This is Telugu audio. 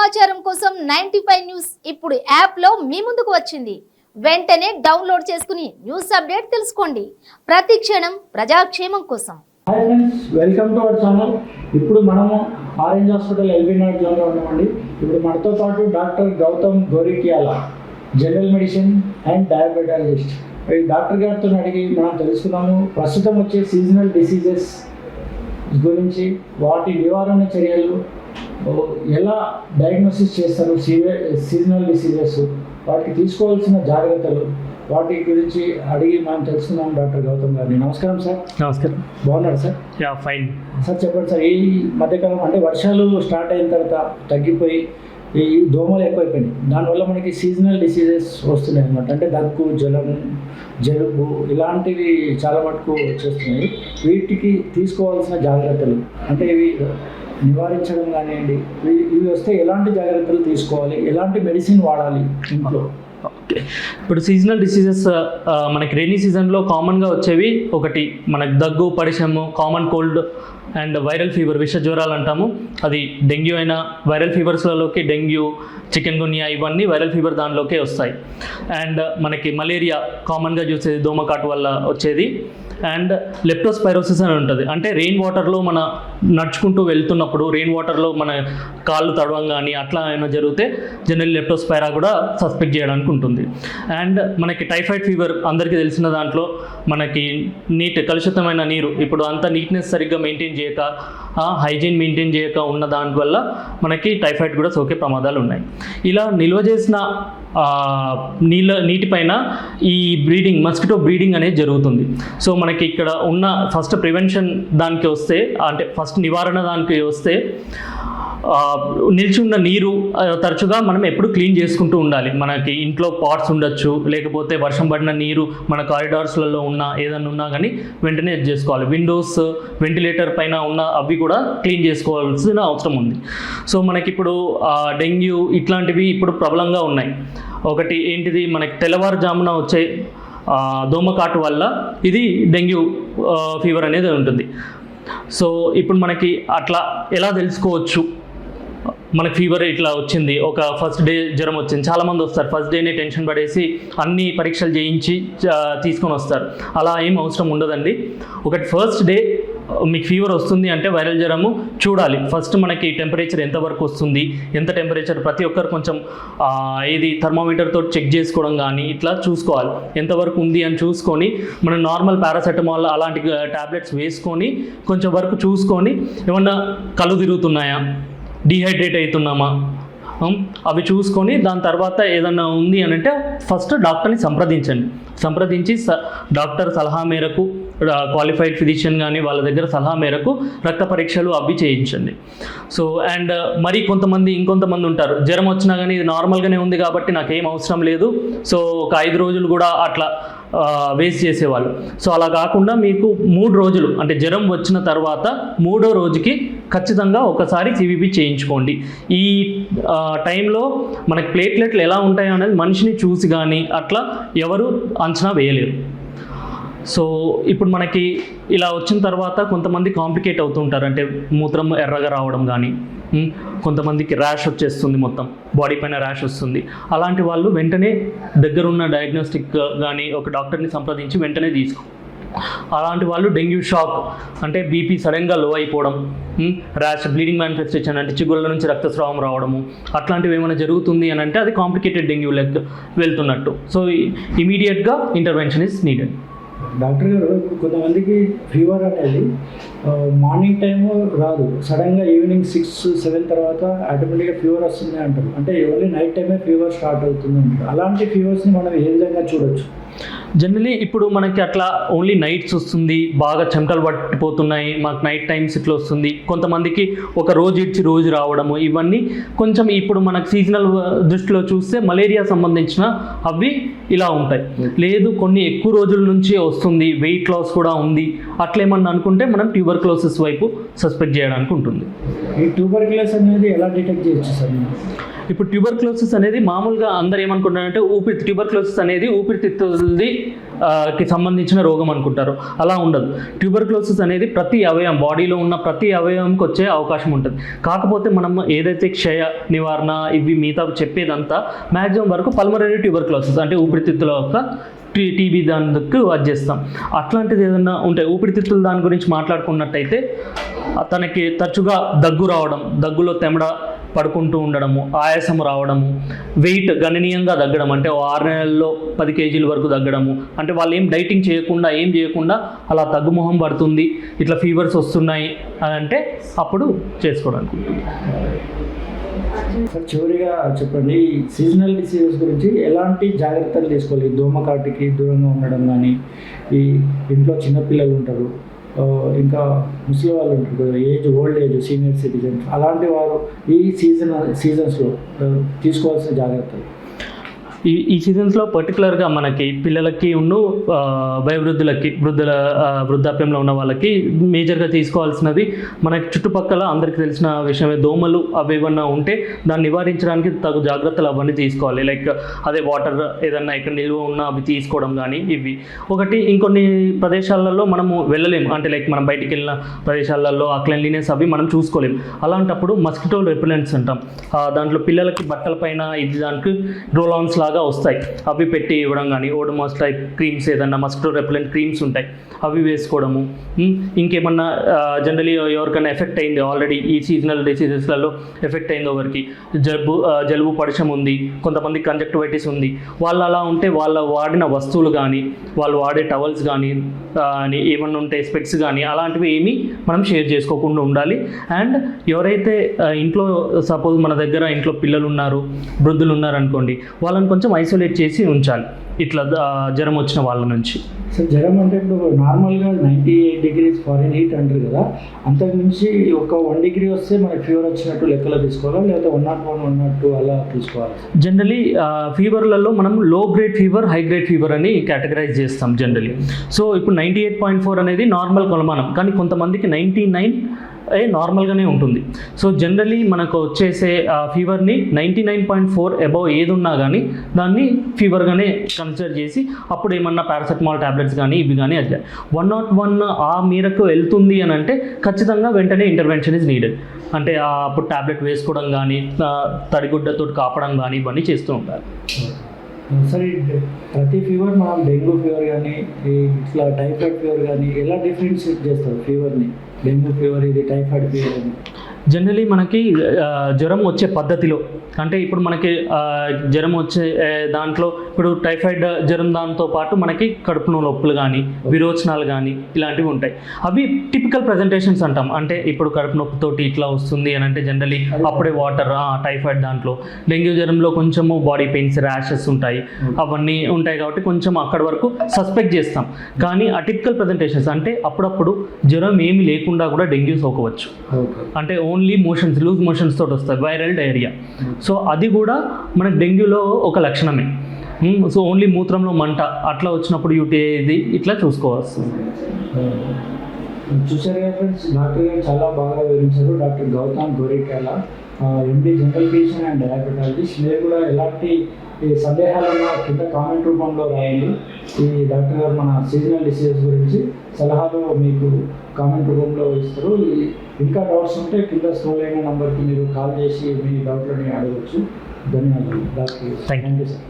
సమాచారం కోసం 95 న్యూస్ ఇప్పుడు యాప్లో మీ ముందుకు వచ్చింది. వెంటనే డౌన్లోడ్ చేసుకుని న్యూస్ అప్డేట్ తెలుసుకోండి. ప్రతి క్షణం ప్రజాక్షేమం కోసం. Hi friends, welcome to our channel. ఇప్పుడు మనము ఆరెంజ్ హాస్పిటల్ ఎల్బీ నగర్ జోన్లో ఉన్నామండి. ఇప్పుడు మనతో పాటు doctor Gautam Gorikiyala, general medicine and diabetologist. ఈ డాక్టర్ గారితో అడిగి మనం తెలుసుకున్నాము ప్రస్తుతం వచ్చే సీజనల్ డిసీజెస్ గురించి, వాటి నివారణ చర్యలు, ఎలా డయాగ్నోసిస్ చేస్తారు సీజనల్ డిసీజెస్, వాటికి తీసుకోవాల్సిన జాగ్రత్తలు, వాటి గురించి అడిగి మనం తెలుసుకున్నాం డాక్టర్ గౌతమ్ గారిని. నమస్కారం సార్. నమస్కారం. బాగున్నారు సార్? Yeah fine sir. చెప్పండి సార్, ఈ మధ్యకాలం అంటే వర్షాలు స్టార్ట్ అయిన తర్వాత తగ్గిపోయి ఈ దోమలు ఎక్కువైపోయినాయి, దానివల్ల మనకి సీజనల్ డిసీజెస్ వస్తున్నాయి అన్నమాట. అంటే దగ్గు, జలుబు ఇలాంటివి చాలా మటుకు వచ్చేస్తున్నాయి. వీటికి తీసుకోవాల్సిన జాగ్రత్తలు అంటే ఇవి నివారించడం కానివ్వండి, ఇవి వస్తే ఎలాంటి జాగ్రత్తలు తీసుకోవాలి, ఎలాంటి మెడిసిన్ వాడాలి ఇంట్లో? ఓకే, ఇప్పుడు సీజనల్ డిసీజెస్ మనకి రైనీ సీజన్లో కామన్గా వచ్చేవి ఒకటి మనకి దగ్గు, పరిశ్రమ, common cold and viral fever, విష జ్వరాలు అంటాము. అది డెంగ్యూ అయినా వైరల్ ఫీవర్స్లలోకి డెంగ్యూ, చికెన్ గున్యా ఇవన్నీ వైరల్ ఫీవర్ దానిలోకే వస్తాయి. అండ్ మనకి మలేరియా కామన్గా చూసేది దోమకాటు వల్ల వచ్చేది. అండ్ లెప్టోస్పైరోసిస్ అని ఉంటుంది, అంటే రెయిన్ వాటర్లో మన నడుచుకుంటూ వెళ్తున్నప్పుడు రెయిన్ వాటర్లో మన కాళ్ళు తడవం కానీ అట్లా ఏమైనా జరిగితే జనరల్ లెప్టోస్పైరా కూడా సస్పెక్ట్ చేయడానికి ఉంటుంది. అండ్ మనకి టైఫాయిడ్ ఫీవర్ అందరికీ తెలిసిన దాంట్లో మనకి కలుషితమైన నీరు, ఇప్పుడు అంత నీట్నెస్ సరిగ్గా మెయింటైన్ చేయక, హైజీన్ మెయింటైన్ చేయక ఉన్న దానివల్ల మనకి టైఫాయిడ్ కూడా సోకే ప్రమాదాలు ఉన్నాయి. ఇలా నిల్వ చేసిన నీటిపైన ఈ బ్రీడింగ్, మస్కిటో బ్రీడింగ్ అనేది జరుగుతుంది. సో మనకి ఇక్కడ ఉన్న ఫస్ట్ ప్రివెన్షన్ దానికి వస్తే, అంటే ఫస్ట్ నివారణ దానికి వస్తే, నిలిచి ఉన్న నీరు తరచుగా మనం ఎప్పుడు క్లీన్ చేసుకుంటూ ఉండాలి. మనకి ఇంట్లో పాట్స్ ఉండొచ్చు, లేకపోతే వర్షం పడిన నీరు మన కారిడార్స్లలో ఉన్న ఏదైనా ఉన్నా కానీ వెంటనే చేసుకోవాలి. విండోస్, వెంటిలేటర్ పైన ఉన్న అవి కూడా క్లీన్ చేసుకోవాల్సిన అవసరం ఉంది. సో మనకి ఇప్పుడు డెంగ్యూ ఇట్లాంటివి ఇప్పుడు ప్రబలంగా ఉన్నాయి. ఒకటి ఏంటిది, మనకి తెల్లవారుజామున వచ్చే దోమకాటు వల్ల ఇది డెంగ్యూ ఫీవర్ అనేది ఉంటుంది. సో ఇప్పుడు మనకి అట్లా ఎలా తెలుసుకోవచ్చు, మనకి ఫీవర్ ఇట్లా వచ్చింది, ఒక ఫస్ట్ డే జ్వరం వచ్చింది, చాలామంది వస్తారు ఫస్ట్ డేనే టెన్షన్ పడేసి అన్ని పరీక్షలు చేయించి తీసుకొని వస్తారు. అలా ఏం అవసరం ఉండదండి. ఒకటి ఫస్ట్ డే మీకు ఫీవర్ వస్తుంది అంటే వైరల్ జ్వరము చూడాలి. ఫస్ట్ మనకి టెంపరేచర్ ఎంతవరకు వస్తుంది, ఎంత టెంపరేచర్ ప్రతి ఒక్కరు కొంచెం ఇది థర్మోమీటర్తో చెక్ చేసుకోవడం కానీ ఇట్లా చూసుకోవాలి. ఎంతవరకు ఉంది అని చూసుకొని మనం నార్మల్ పారాసెటమాల్ అలాంటి టాబ్లెట్స్ వేసుకొని కొంచెం వరకు చూసుకొని, ఏమన్నా కళ్ళు తిరుగుతున్నాయా, డీహైడ్రేట్ అవుతున్నామా, అవి చూసుకొని దాని తర్వాత ఏదన్నా ఉంది అని అంటే ఫస్ట్ డాక్టర్ని సంప్రదించి డాక్టర్ సలహా మేరకు, క్వాలిఫైడ్ ఫిజిషియన్ కానీ వాళ్ళ దగ్గర సలహా మేరకు రక్త పరీక్షలు అవి చేయించండి. సో అండ్ మరి ఇంకొంతమంది ఉంటారు, జ్వరం వచ్చినా కానీ ఇది నార్మల్గానే ఉంది కాబట్టి నాకేం అవసరం లేదు, సో ఒక 5 రోజులు కూడా అట్లా వేస్ట్ చేసేవాళ్ళు. సో అలా కాకుండా మీకు 3 రోజులు అంటే జ్వరం వచ్చిన తర్వాత 3వ రోజుకి ఖచ్చితంగా ఒకసారి సివిపి చేయించుకోండి. ఈ టైంలో మనకి ప్లేట్లెట్లు ఎలా ఉంటాయో అనేది మనిషిని చూసి కానీ అట్లా ఎవరు అంచనా వేయలేరు. సో ఇప్పుడు మనకి ఇలా వచ్చిన తర్వాత కొంతమంది కాంప్లికేట్ అవుతుంటారు, అంటే మూత్రం ఎర్రగా రావడం కానీ, కొంతమందికి ర్యాష్ వచ్చేస్తుంది, మొత్తం బాడీ పైన ర్యాష్ వస్తుంది. అలాంటి వాళ్ళు వెంటనే దగ్గరున్న డయాగ్నోస్టిక్ కానీ ఒక డాక్టర్ని సంప్రదించి వెంటనే అలాంటి వాళ్ళు డెంగ్యూ షాక్ అంటే బీపీ సడన్గా లో అయిపోవడం, ర్యాష్, బ్లీడింగ్ మ్యానిఫెస్టేషన్ అంటే చిగుళ్ళ నుంచి రక్తస్రావం రావడము, అట్లాంటివి ఏమైనా జరుగుతుంది అని అంటే అది కాంప్లికేటెడ్ డెంగ్యూ లెగ్ వెళ్తున్నట్టు. సో ఇమీడియట్గా ఇంటర్వెన్షన్ ఇస్ నీడెడ్. డాక్టర్ గారు, కొంతమందికి ఫీవర్ అనేది మార్నింగ్ టైము రాదు, సడన్గా ఈవినింగ్ 6-7 తర్వాత ఆటోమేటిక్గా ఫీవర్ వస్తుంది అంటారు. అంటే ఓన్లీ నైట్ టైమే ఫీవర్ స్టార్ట్ అవుతుంది అంటారు. అలాంటి ఫీవర్స్ని మనం ఏ విధంగా చూడొచ్చు? జనరలీ ఇప్పుడు మనకి అట్లా ఓన్లీ నైట్స్ వస్తుంది, బాగా చెమటలు పట్టిపోతున్నాయి, మాకు నైట్ టైమ్స్ ఇట్లా వస్తుంది. కొంతమందికి ఒక రోజు ఇచ్చి రోజు రావడము, ఇవన్నీ కొంచెం ఇప్పుడు మనకు సీజనల్ దృష్టిలో చూస్తే మలేరియా సంబంధించిన అవి ఇలా ఉంటాయి. లేదు కొన్ని ఎక్కువ రోజుల నుంచి వస్తుంది, వెయిట్ లాస్ కూడా ఉంది, అట్లేమన్నా అనుకుంటే మనం ట్యూబర్క్లోసిస్ వైపు సస్పెక్ట్ చేయడానికి ఉంటుంది. ఈ ట్యూబర్క్లోసిస్ అనేది ఎలా డిటెక్ట్ చేయొచ్చు సార్? ఇప్పుడు ట్యూబర్క్లోసిస్ అనేది మామూలుగా అందరు ఏమనుకుంటారంటే ట్యూబర్క్లోసిస్ అనేది ఊపిరితిత్తులది కి సంబంధించిన రోగం అనుకుంటారు. అలా ఉండదు. ట్యూబర్క్లోసిస్ అనేది ప్రతి అవయవం, బాడీలో ఉన్న ప్రతి అవయవంకి వచ్చే అవకాశం ఉంటుంది. కాకపోతే మనం ఏదైతే క్షయ నివారణ ఇవి మిగతా చెప్పేదంతా మ్యాక్సిమం వరకు పల్మనరీ ట్యూబర్క్లోసిస్ అంటే ఊపిరితిత్తుల యొక్క టీబీ దానికి అది చేస్తాం. అట్లాంటిది ఏదైనా ఉంటే ఊపిరితిత్తుల దాని గురించి మాట్లాడుకున్నట్టయితే తనకి తరచుగా దగ్గు రావడం, దగ్గులో తెమడ పడుకుంటూ ఉండడము, ఆయాసం రావడము, వెయిట్ గణనీయంగా తగ్గడం, అంటే 6 నెలల్లో 10 కేజీల వరకు తగ్గడము, అంటే వాళ్ళు ఏం డైటింగ్ చేయకుండా ఏం చేయకుండా అలా తగ్గుముఖం పడుతుంది, ఇట్లా ఫీవర్స్ వస్తున్నాయి అని అంటే అప్పుడు చేసుకోవడానికి ఉంటుంది. సార్ చివరిగా చెప్పండి, సీజనల్ డిసీజెస్ గురించి ఎలాంటి జాగ్రత్తలు తీసుకోవాలి? దోమకాటికి దూరంగా ఉండడం కానీ, ఈ ఇంట్లో చిన్నపిల్లలు ఉంటారు, ఇంకా ముసలి వాళ్ళు ఉంటారు, ఓల్డ్ ఏజ్ సీనియర్ సిటిజన్స్, అలాంటి వారు ఈ సీజన్స్లో తీసుకోవాల్సిన జాగ్రత్తలు. ఈ సీజన్స్లో పర్టికులర్గా మనకి పిల్లలకి వృద్ధాప్యంలో ఉన్న వాళ్ళకి మేజర్గా తీసుకోవాల్సినది మనకి చుట్టుపక్కల అందరికీ తెలిసిన విషయమే, దోమలు అవి ఏమన్నా ఉంటే దాన్ని నివారించడానికి తగు జాగ్రత్తలు అవన్నీ తీసుకోవాలి. లైక్ అదే వాటర్ ఏదన్నా ఇక్కడ నిల్వ ఉన్న అవి తీసుకోవడం కానీ ఇవి. ఒకటి ఇంకొన్ని ప్రదేశాలలో మనము వెళ్ళలేము, అంటే లైక్ మనం బయటికి వెళ్ళిన ప్రదేశాలలో ఆ క్లెన్లీనెస్ అవి మనం చూసుకోలేము. అలాంటప్పుడు మస్కిటో రెపెలెంట్స్ అంటాం, దాంట్లో పిల్లలకి బట్టల పైన ఇది దానికి రోలాన్స్ లాగా వస్తాయి, అవి పెట్టి ఇవ్వడం కానీ, ఓడోమాస్ టైప్ క్రీమ్స్ ఏదన్నా మస్కిటో రెపెలెంట్ క్రీమ్స్ ఉంటాయి అవి వేసుకోవడము. ఇంకేమన్నా జనరలీ ఎవరికైనా ఎఫెక్ట్ అయింది ఆల్రెడీ ఈ సీజనల్ డిసీజెస్లలో ఎఫెక్ట్ అయింది, ఎవరికి జలుబు పడిశం ఉంది, కొంతమంది కంజక్టివైటిస్ ఉంది, వాళ్ళు అలా ఉంటే వాళ్ళ వాడిన వస్తువులు కానీ, వాళ్ళు వాడే టవల్స్ కానీ ఏమన్నా ఉంటే స్పెక్ట్స్ కానీ అలాంటివి ఏమీ మనం షేర్ చేసుకోకుండా ఉండాలి. అండ్ ఎవరైతే ఇంట్లో సపోజ్ మన దగ్గర ఇంట్లో పిల్లలు ఉన్నారు, వృద్ధులు ఉన్నారు అనుకోండి, వాళ్ళని కొంచెం ఐసోలేట్ చేసి ఉంచాలి ఇట్లా జ్వరం వచ్చిన వాళ్ళ నుంచి. సో జ్వరం అంటే ఇప్పుడు నార్మల్గా 98 degrees ఫారెన్హీట్ అంటారు కదా, అంతకుమించి ఒక 1 degree వస్తే మనకి ఫీవర్ వచ్చినట్టు లెక్కలో తీసుకోవాలా, లేకపోతే 101, 102 అలా తీసుకోవాలి? జనరలీ ఫీవర్లలో మనం లో grade fever, high grade fever అని కేటగరైజ్ చేస్తాం జనరలీ. సో ఇప్పుడు 98.4 అనేది నార్మల్ కొలమానం, కానీ కొంతమందికి 99 నార్మల్గానే ఉంటుంది. సో జనరలీ మనకు వచ్చేసే ఫీవర్ని 99.4 అబౌవ్ ఏది ఉన్నా కానీ దాన్ని ఫీవర్గానే కన్సిడర్ చేసి అప్పుడు ఏమన్నా పారాసెటమాల్ ట్యాబ్లెట్స్ కానీ ఇవి కానీ అది 101 ఆ మేరకు వెళ్తుంది అని అంటే ఖచ్చితంగా వెంటనే ఇంటర్వెన్షన్ ఇస్ నీడెడ్. అంటే అప్పుడు ట్యాబ్లెట్ వేసుకోవడం కానీ, తడిగుడ్డతో కాపడం కానీ ఇవన్నీ చేస్తూ ఉంటారు. సరే, ప్రతి ఫీవర్ మనం డెంగ్యూ ఫీవర్ కానీ ఇట్లా టైఫాయిడ్ ఫీవర్ కానీ ఎలా డిఫరెన్షియేట్ చేస్తారు ఫీవర్ని? డెంగ్యూ ఫీవర్ ఇది, టైఫాయిడ్ ఫీవర్ అని జనరలీ మనకి జ్వరం వచ్చే పద్ధతిలో, అంటే ఇప్పుడు మనకి జ్వరం వచ్చే దాంట్లో ఇప్పుడు టైఫాయిడ్ జ్వరం దాంతో పాటు మనకి కడుపు నొప్పులు కానీ, విరోచనాలు కానీ ఇలాంటివి ఉంటాయి. అవి టిపికల్ ప్రజెంటేషన్స్ అంటాం. అంటే ఇప్పుడు కడుపు నొప్పితోటి ఇట్లా వస్తుంది అని అంటే జనరలీ అప్పుడే వాటర్. టైఫాయిడ్ దాంట్లో, డెంగ్యూ జ్వరంలో కొంచెము బాడీ పెయిన్స్, ర్యాషెస్ ఉంటాయి, అవన్నీ ఉంటాయి కాబట్టి కొంచెం అక్కడి వరకు సస్పెక్ట్ చేస్తాం. కానీ ఆ టిపికల్ ప్రజెంటేషన్స్ అంటే అప్పుడప్పుడు జ్వరం ఏమి లేకుండా కూడా డెంగ్యూ సోకవచ్చు. అంటే ఓన్లీ మోషన్స్, లూజ్ మోషన్స్ తోటి వస్తుంది, వైరల్ డయేరియా. సో అది కూడా మనకు డెంగ్యూలో ఒక లక్షణమే. సో ఓన్లీ మూత్రంలో మంట అట్లా వచ్చినప్పుడు ఇది ఇట్లా చూసుకోవచ్చు. చూసారు కదా ఫ్రెండ్స్, డాక్టర్ గారు చాలా బాగా వివరించారు. Doctor Gautam Gorityala, MD general physician and diabetologist. మీరు కూడా ఎలాంటి సందేహాలను కింద కామెంట్ రూపంలో రాయండి. ఈ డాక్టర్ గారు మన సీజనల్ డిసీజెస్ గురించి సలహాలు మీకు కామెంట్ రూపంలో ఇస్తారు. ఇంకా డౌట్స్ ఉంటే కింద స్క్రోల్ అయిన నెంబర్కి మీరు కాల్ చేసి మీ డౌట్లని అడగవచ్చు. ధన్యవాదాలు డాక్టర్. Thank you sir.